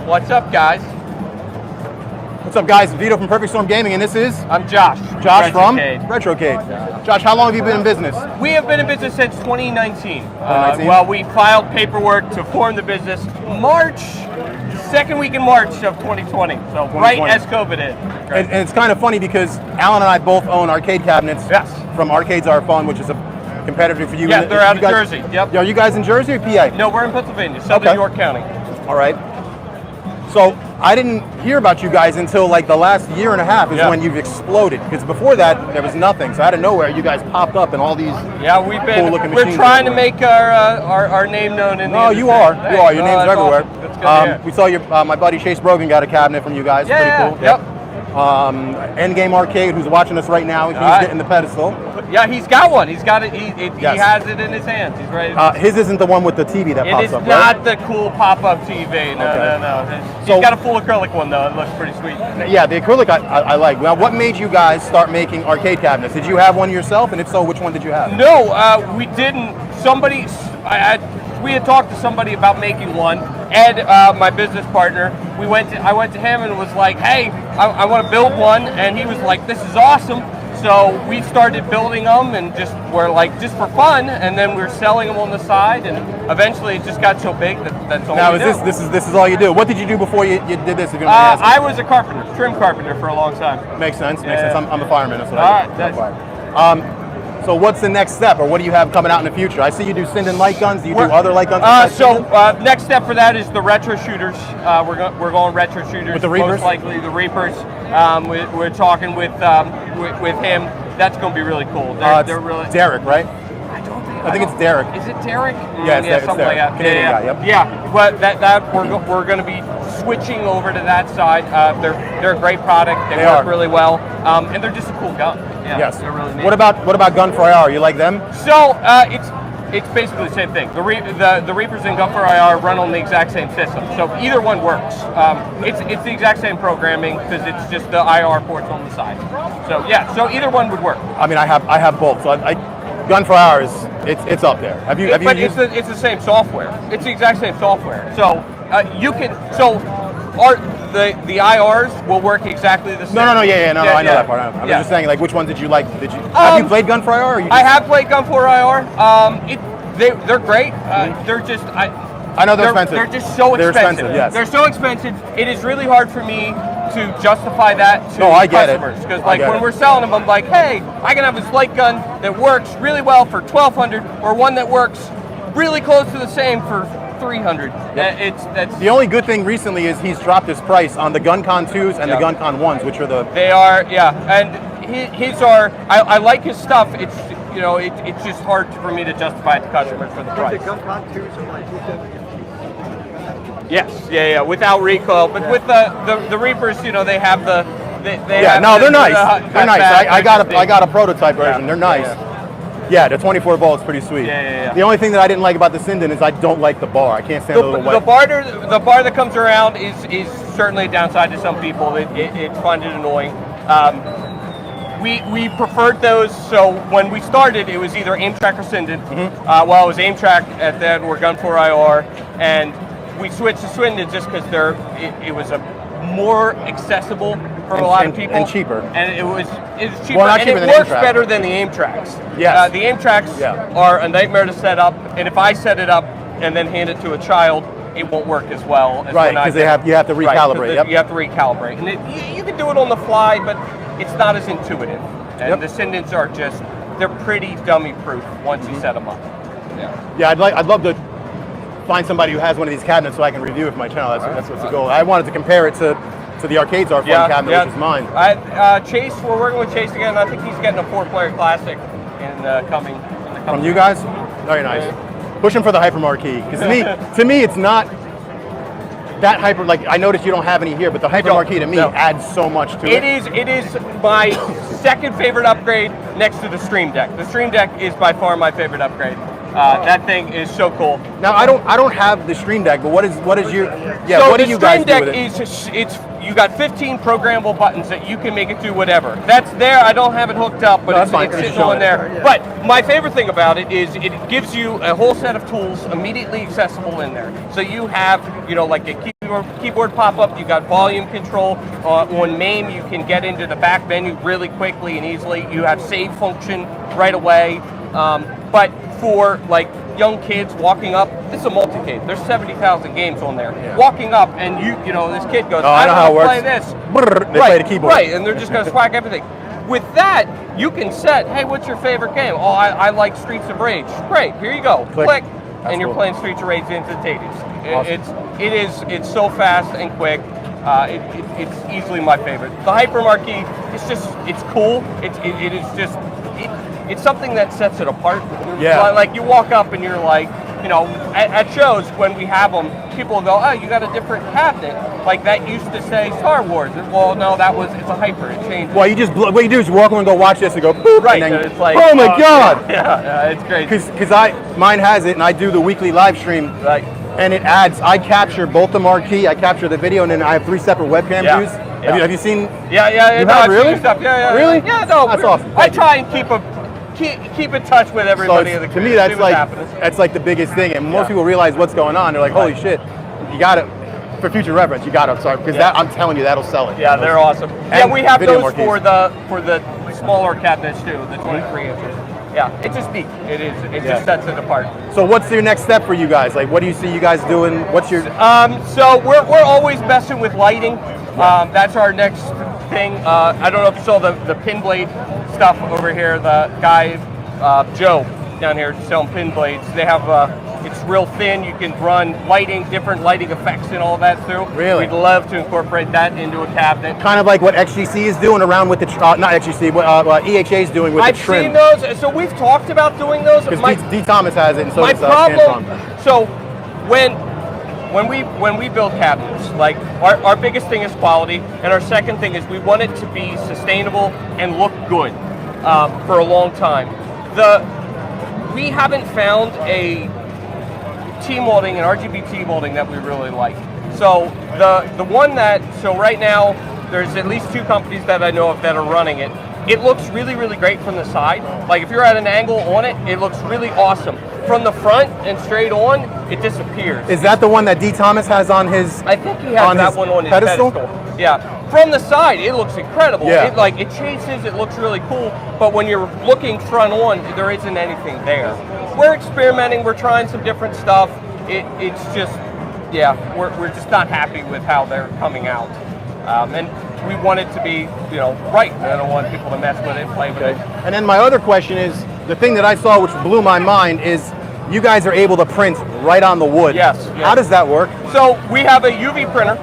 What's up, guys? What's up, guys? Vito from Perfect Storm Gaming, and this is? I'm Josh. Josh from Retro-Cade. Retro-Cade. Josh, how long have you been in business? We have been in business since 2019. 2019? Well, we filed paperwork to form the business second week in March of 2020 So right as COVID hit. And it's kind of funny because Alan and I both own arcade cabinets. Yes. From Arcades Are Fun, which is a competitor for you. Yeah, they're out of Jersey. Yep. Are you guys in Jersey or PA? No, we're in Pennsylvania, Southern York County. All right. So I didn't hear about you guys until like the last year and a half is when you've exploded. Because before that, there was nothing. So out of nowhere, you guys popped up in all these we're trying to make our name known in the industry. You are. Your name's everywhere. Awesome. That's good to hear. We saw your my buddy Chase Brogan got a cabinet from you guys. Yeah, pretty cool. Endgame Arcade, who's watching us right now, he's getting the pedestal. Yeah, he's got one. He's got it. He has it in his hands. He's ready. His isn't the one with the TV that pops up, It is not the cool pop-up TV. No. He's got a full acrylic one though. It looks pretty sweet. Yeah, the acrylic I like. Now, what made you guys start making arcade cabinets? Did you have one yourself, and if so, which one did you have? No, we didn't. We had talked to somebody about making one. Ed, my business partner, I went to him and was like, hey, I want to build one, and he was like, this is awesome. So we started building them, and just for fun, and then we were selling them on the side, and eventually it just got so big that's all we do. Now, this is all you do? What did you do before you did this? If you don't mind I was a carpenter, trim carpenter for a long time. Makes sense. I'm a fireman. That's what I do. So what's the next step, or what do you have coming out in the future? I see you do Sinden light guns. Do you do other light guns? Next step for that is the retro shooters. We're going retro shooters. With the Reapers? Most likely the Reapers. We're talking with him. That's going to be really cool. They're really Derek, right? I think it's Derek. Is it Derek? Yeah, something like that. Canadian guy, yep. Yeah, but that we're going to be switching over to that side. They're a great product. They work really well, and they're just a cool gun. Yeah, yes. They're really neat. What about Gun for IR? You like them? So it's basically the same thing. The Reapers and Gun for IR run on the exact same system, so either one works. It's the exact same programming because it's just the IR ports on the side. So yeah, so either one would work. I mean, I have both. So Gun for IR it's up there. Have you used it? It's the same software. It's the exact same software. So the IRs will work exactly the same. No, I know that part. I'm just saying, like, which one did you like? Have you played Gun for IR? I have played Gun for IR. They're great. They're just I know they're expensive. They're just so expensive. Yes. They're so expensive. It is really hard for me to justify that to customers because, when we're selling them, I'm like, hey, I can have this light gun that works really well for $1,200, or one that works really close to the same for $300. That's the only good thing recently is he's dropped his price on the GunCon 2s and the GunCon 1s, which are They are, and his are. I like his stuff. It's just hard for me to justify it to customers for the price. The GunCon 2s are like $250. Yes, without recoil, but with the Reapers, they have the. They're nice. They're nice. I got a prototype version. They're nice. Yeah, the 24 volts pretty sweet. Yeah. The only thing that I didn't like about the Sinden is I don't like the bar. I can't stand the little the bar that comes around is certainly a downside to some people. It's fun and annoying. We preferred those, so when we started, it was either Aimtrack or Sinden. It was Aimtrack at that or Gun for IR, and we switched to Sinden just because it was a more accessible for a lot of people and cheaper. And it was cheaper, well, not and cheaper it than works Aimtrack. better than the Aimtracks. Yes. The Aimtracks are a nightmare to set up, and if I set it up and then hand it to a child, it won't work as well. As because you have to recalibrate. You have to recalibrate, and you can do it on the fly, but it's not as intuitive. And the Sindens are they're pretty dummy-proof once you set them up. Yeah, I'd love to find somebody who has one of these cabinets so I can review it for my channel. That's what's the goal. I wanted to compare it to the Arcades Are Fun cabinet, which is mine. Chase, we're working with Chase again. I think he's getting a 4-player classic coming. From you guys? Very nice. Pushing for the Hyper Marquee. Because to me, it's not that hyper. Like, I noticed you don't have any here, but the Hyper Marquee to me adds so much to it. It is my second favorite upgrade next to the Stream Deck. The Stream Deck is by far my favorite upgrade. That thing is so cool. Now I don't have the Stream Deck, but what is your what do you guys do with it? The Stream Deck is you got 15 programmable buttons that you can make it do whatever. That's there. I don't have it hooked up, but it's sitting on there. But my favorite thing about it is it gives you a whole set of tools immediately accessible in there. So you have like a key keyboard pop-up. You got volume control. On MAME, you can get into the back menu really quickly and easily. You have save function right away. But for like young kids walking up, this is a multi-cade. There's 70,000 games on there. Yeah. Walking up and you know, this kid goes, I know how to play this. Brrr, they play the keyboard. Right, and they're just going to swag everything. With that, you can set, hey, what's your favorite game? Oh, I like Streets of Rage. Great, here you go. Click. And you're playing Streets of Rage instantaneous. Awesome. It's so fast and quick. It's easily my favorite. The Hyper Marquee, it's cool. It's something that sets it apart. Yeah. Like you walk up and you're like, you know, at shows when we have them, people will go, oh, you got a different cabinet. Like that used to say Star Wars. Well, no, it's a Hyper. It changed. Well, what you do is you walk over and go watch this and go, boop, right. And then it's like, oh my God. Yeah, it's crazy. Because mine has it, and I do the weekly live stream. Right. And it adds, I capture both the marquee, I capture the video, and then I have 3 separate webcam views. Yeah. Have you seen? Yeah. You have, really? Stuff. Yeah. Really? Yeah, no. That's awesome. I try and keep in touch with everybody in the community. To me, that's like the biggest thing, and most people realize what's going on. They're like, holy shit, you got it. For future reference, you got to start, because that, I'm telling you, that'll sell it. Yeah, they're awesome. And we have those marquees. for the smaller cabinets too, the 23 inches. Yeah, it's just neat. It is. It just sets it apart. So what's your next step for you guys? Like, what do you see you guys doing? What's your? So we're always messing with lighting. That's our next thing. I don't know if you saw the pin blade stuff over here. The guy Joe down here selling pin blades. They have it's real thin. You can run different lighting effects and all that through. Really? We'd love to incorporate that into a cabinet. Kind of like what XGC is doing around with the, not XGC, what EHA is doing with the trim. I've seen those. So we've talked about doing those. Because D. Thomas has it, and so my does problem. So when we build cabinets, like our biggest thing is quality, and our second thing is we want it to be sustainable and look good for a long time. We haven't found a T-molding and RGB T-molding that we really like. So the one so right now there's at least 2 companies that I know of that are running it. It looks really, really great from the side. Like if you're at an angle on it, it looks really awesome. From the front and straight on, it disappears. Is that the one that D. Thomas has on his? I think he has that one on his pedestal. Yeah. From the side, it looks incredible. Yeah. It chases, it looks really cool, but when you're looking front on, there isn't anything there. We're experimenting, we're trying some different stuff. It's just, we're just not happy with how they're coming out. And we want it to be, right. I don't want people to mess with it, play with it. And then my other question is, the thing that I saw which blew my mind is you guys are able to print right on the wood. Yes. How does that work? So we have a UV printer.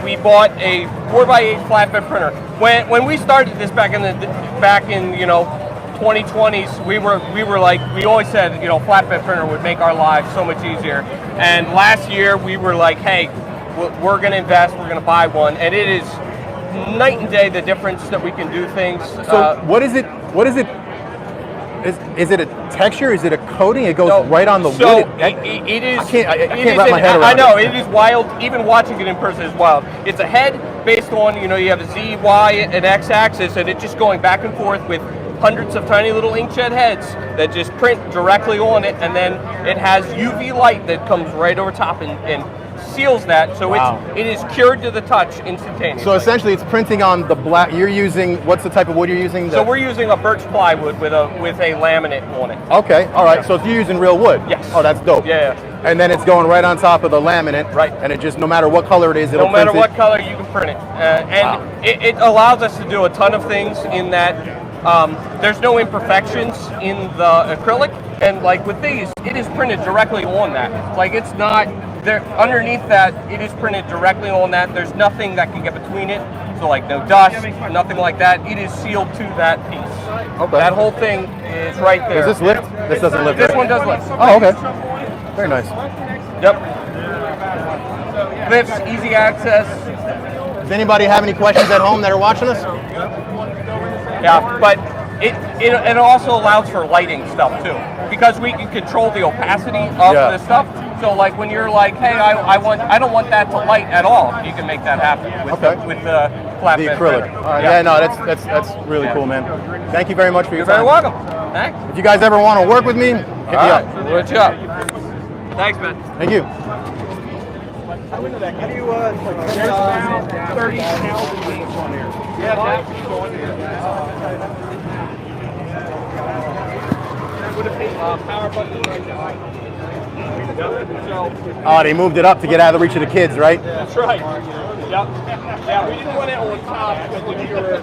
We bought a 4x8 flatbed printer. When we started this back in 2020s, we were like, we always said, flatbed printer would make our lives so much easier. And last year we were like, hey, we're going to invest, we're going to buy one, and it is night and day the difference that we can do things. So what is it? Is it a texture? Is it a coating? It goes right on the wood. It is. I can't wrap my head around it. I know, it is wild. Even watching it in person is wild. It's a head based on, you have a Z, Y, and X axis, and it's just going back and forth with hundreds of tiny little inkjet heads that just print directly on it, and then it has UV light that comes right over top and seals that, so it is cured to the touch instantaneously. So essentially it's printing on the black. You're using, what's the type of wood you're using? So we're using a birch plywood with a laminate on it. Okay, all right, so if you're using real wood. Yes. Oh, that's dope. Yeah. And then it's going right on top of the laminate. Right. And it just, no matter what color it is, it'll print it. No matter what it. color, you can print it. It allows us to do a ton of things in that there's no imperfections in the acrylic, and like with these, it is printed directly on that. Like it's not, there underneath that, it is printed directly on that. There's nothing that can get between it. So like no dust, nothing like that. It is sealed to that piece. Okay. That whole thing is right there. Does this lift? This doesn't lift. This one does lift. Oh, okay. Very nice. Yep. Lifts, easy access. Does anybody have any questions at home that are watching us? Yeah, but it also allows for lighting stuff too, because we can control the opacity of the stuff. So like when you're like, hey, I don't want that to light at all, you can make that happen with the flatbed. The acrylic. All right. Yeah, no, that's really cool, man. Thank you very much for your time. You're very welcome. Thanks. If you guys ever want to work with me, hit me up. We'll hit you up. Thanks, man. Thank you. How do you, like, There's about 30,000 games on there. Yeah, that's on there. That would have been power button right now. Oh, they moved it up to get out of the reach of the kids, right? That's right. Yep. Yeah, we didn't want it on top because if you were,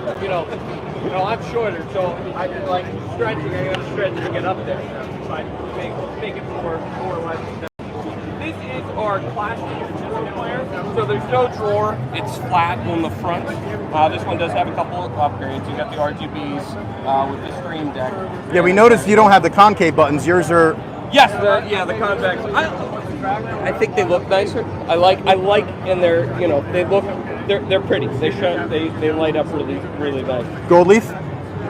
I'm shorter, so I did like stretching. I got to stretch to get up there. So I make it more or less. This is our classic player. So there's no drawer. It's flat on the front. This one does have a couple of upgrades. You got the RGBs with the Stream Deck. Yeah, we noticed you don't have the concave buttons. Yours are. Yes, the convex. I think they look nicer. I like, and they're, they're pretty. They shine, they light up really nice. Gold leaf?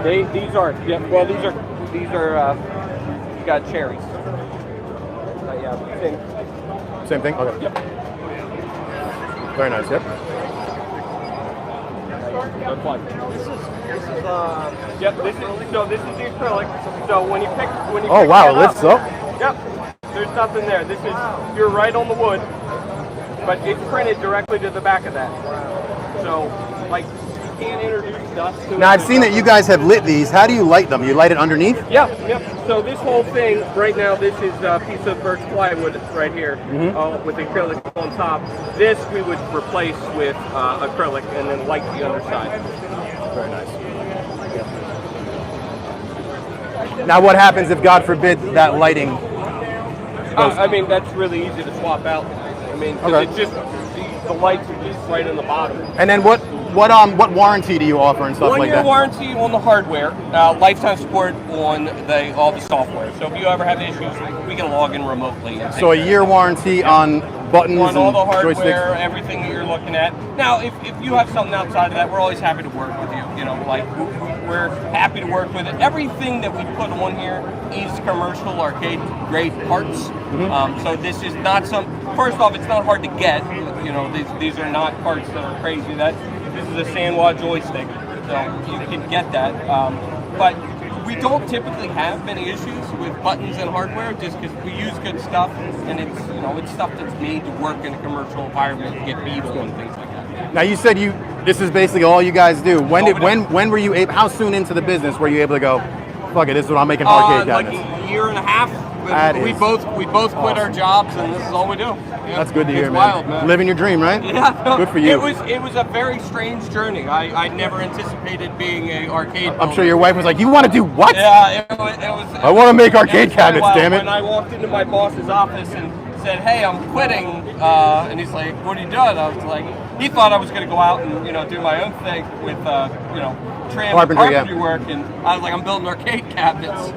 These are, yeah. Well, these are got cherries. Yeah, Same thing. Okay. Yep. Very nice. Yep. They're fun. Yep. This is the acrylic. So when you pick, Oh wow, it lifts up. Yep. There's nothing there. This is, you're right on the wood, but it's printed directly to the back of that. So, like, you can't introduce dust to it. Now I've seen that you guys have lit these. How do you light them? You light it underneath? Yep. So this whole thing, right now, this is a piece of birch plywood right here with acrylic on top. This we would replace with acrylic and then light the underside. Very nice. Now what happens if, God forbid, that lighting I mean, that's really easy to swap out. I mean, 'cause Okay. it's just, the lights are just right on the bottom. And then what warranty do you offer and stuff like 1 year that? warranty on the hardware, lifetime support on all the software. So if you ever have issues, we can log in remotely. And So a year warranty on buttons on all the and hardware, joysticks? everything that you're looking at. Now, if you have something outside of that, we're always happy to work with you. We're happy to work with it. Everything that we put on here is commercial arcade grade parts. So this is not first off, it's not hard to get. These are not parts that are crazy. This is a Sanwa joystick, so you can get that. But we don't typically have many issues with buttons and hardware just because we use good stuff, and it's stuff that's made to work in a commercial environment and get beat on and things like that. Now you said this is basically all you guys do. When were you able? How soon into the business were you able to go? Fuck it, this is what I'm making arcade cabinets. Like a year and a half. We both quit awesome. our jobs, and this is all we do. Yeah. That's good to hear, It's man. wild, man. Living your dream, right? Yeah, no, good for you. It was a very strange journey. I never anticipated being a arcade. I'm sure your wife was like, "You want to do what?" Yeah, it was. I want to make arcade cabinets, damn it. When I walked into my boss's office and said, "Hey, I'm quitting," and he's like, "What are you doing?" I was like, he thought I was going to go out and do my own thing with trim carpentry work, and I was like, "I'm building arcade cabinets."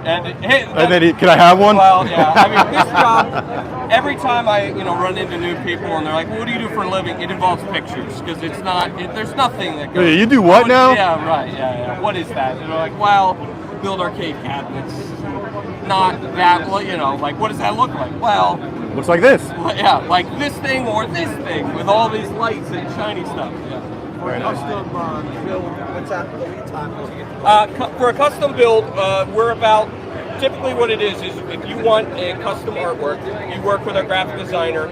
And then can I have one? Well, yeah. I mean, this job, every time I run into new people and they're like, "What do you do for a living?" It involves pictures because it's not. There's nothing that goes. Hey, you do what now? Yeah, right. Yeah. What is that? And they're like, "Well, build arcade cabinets." Not that. Well, like what does that look like? Well, looks like this. Yeah, like this thing or this thing with all these lights and shiny stuff. Yeah. Very nice. custom build, what's that the lead time? For a custom build, we're about, typically what it is if you want a custom artwork, you work with our graphic designer.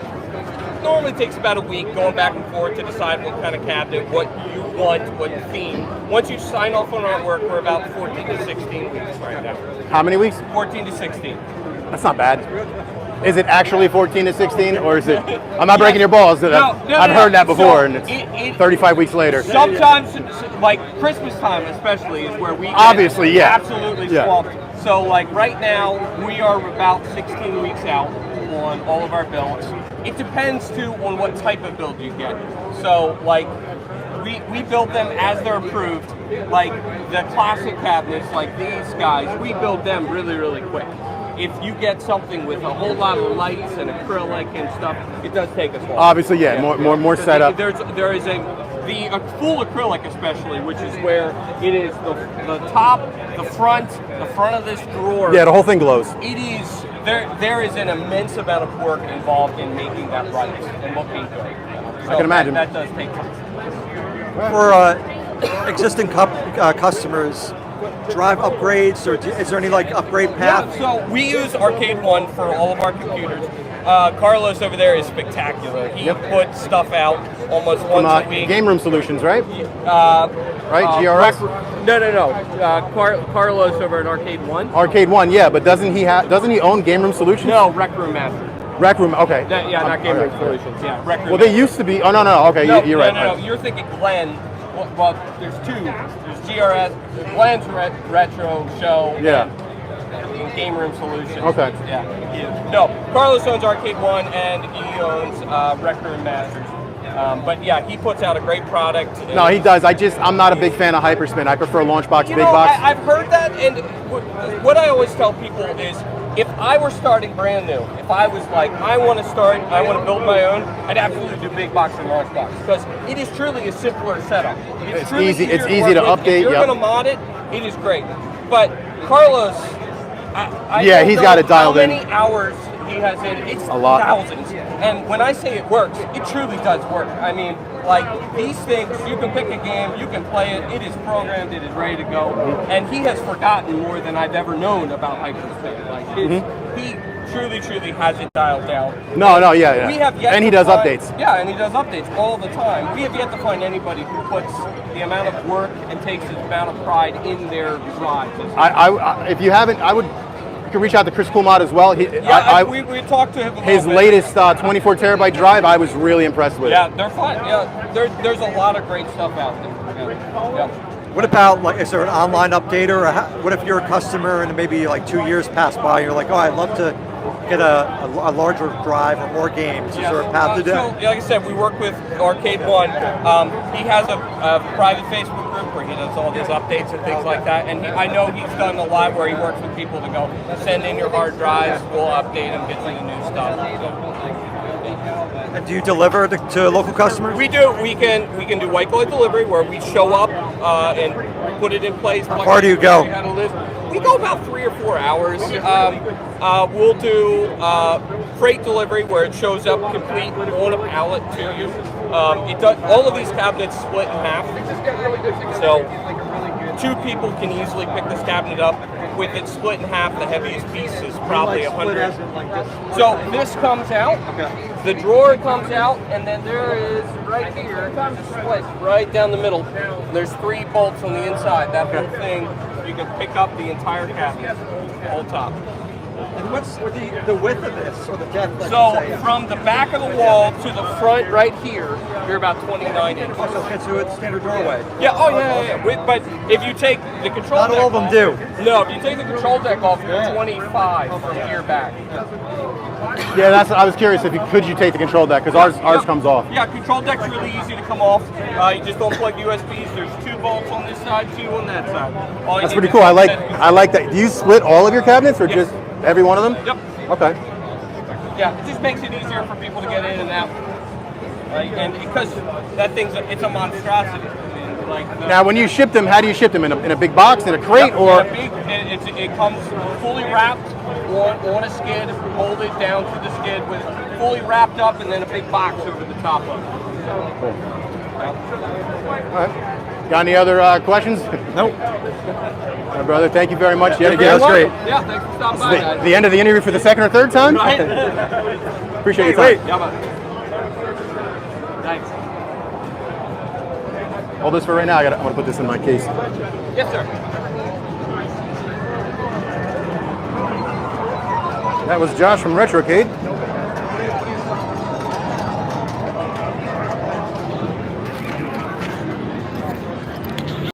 Normally takes about a week going back and forth to decide what kind of cabinet, what you want, what theme. Once you sign off on artwork, we're about 14 to 16 weeks right now. How many weeks? 14 to 16. That's not bad. Is it actually 14 to 16, or is it? I'm not breaking your balls. I've heard that before, and it's 35 weeks later. Sometimes, like Christmas time especially, is where we get Obviously, yeah. absolutely swamped. So, like right now, we are about 16 weeks out on all of our builds. It depends too on what type of build you get. So, like we build them as they're approved. Like the classic cabinets, like these guys, we build them really, really quick. If you get something with a whole lot of lights and acrylic and stuff, it does take us a while. Obviously, yeah. More setup. There is the full acrylic especially, which is where it is the top, the front of this drawer. Yeah, the whole thing glows. It is there is an immense amount of work involved in making that right and looking good. So I can imagine. That does take time. For existing customers, drive upgrades, or is there any like upgrade path? Yeah, so we use Arcade One for all of our computers. Carlos over there is spectacular. He puts stuff out almost once a week. Game Room Solutions, right? Right, GRS? No. Carlos over at Arcade One. Arcade One, yeah, but doesn't he own Game Room Solutions? No, Rec Room Master. Rec Room, okay. Not Game Room Solutions. Yeah, Rec Room. Well, they used to be. Oh no, okay, you're right. No. You're thinking Glenn. Well, there's two. There's GRS. Glenn's Retro Show. Yeah. And Game Room Solutions. Okay. Yeah. No, Carlos owns Arcade One and he owns Rec Room Masters. But yeah, he puts out a great product. No, he does. I'm not a big fan of Hyperspin. I prefer Launchbox, Big Box. I've heard that, and what I always tell people is, if I were starting brand new, if I was like, I want to build my own, I'd absolutely do Big Box and Launchbox, because it is truly a simpler setup. It's easy to update. If you're going to mod it, it is great. But Carlos, he's got it dialed in. How many hours he has in? It's a lot. Thousands. And when I say it works, it truly does work. I mean, like, these things, you can pick a game, you can play it, it is programmed, it is ready to go. And he has forgotten more than I've ever known about Hyperspin. Like, he truly has it dialed down. No, yeah. We have yet and he does updates. Yeah, and he does updates all the time. We have yet to find anybody who puts the amount of work and takes the amount of pride in their drives. If you haven't, you can reach out to Chris Coolmod as well. We talked to him about his latest 24 terabyte drive. I was really impressed with. Yeah, they're fun. Yeah, there's a lot of great stuff out there. Yeah. What about, like, is there an online updater? Or what if you're a customer and maybe like 2 years pass by and you're like, oh, I'd love to get a larger drive or more games? Is there a path to do that? So, like I said, we work with Arcade One. He has a private Facebook group where he does all his updates and things like that. And I know he's done a lot where he works with people to go, send in your hard drives, we'll update them, get you the new stuff. And do you deliver to local customers? We do. We can do white glove delivery where we show up and put it in place. How far do you go? We go about 3 or 4 hours. We'll do freight delivery where it shows up complete on a pallet to you. All of these cabinets split in half, so 2 people can easily pick this cabinet up. With it split in half, the heaviest piece is probably 100. So this comes out, the drawer comes out, and then there is right here, it's split right down the middle. There's 3 bolts on the inside. That whole thing, you can pick up the entire cabinet, whole top. And what's the width of this, or the depth? So from the back of the wall to the front right here, you're about 29 inches. Also fits through a standard doorway. Yeah, but if you take the control deck Not all of them do. No, if you take the control deck off, you're 25 from here back. Yeah, I was curious could you take the control deck, because ours comes off. Yeah, control deck's really easy to come off. You just don't plug USBs. There's 2 bolts on this side, 2 on that side. That's pretty cool. I like that. Do you split all of your cabinets, or just every one of them? Yep. Okay. Yeah, it just makes it easier for people to get in and out. And because that it's a monstrosity. Now, when you ship them, how do you ship them? In a big box, in a crate, or? It comes fully wrapped on a skid, molded down to the skid, with fully wrapped up, and then a big box over the top of it. Cool. All right. Got any other questions? Nope. All right, brother, thank you very much. Yet again, That was great. Yeah, thanks for stopping by, guys. The end of the interview for the 2nd or 3rd time? Right? Appreciate your time. Yeah, man. Thanks. Hold this for right now. I'm going to put this in my case. Yes, sir. That was Josh from Retrocade.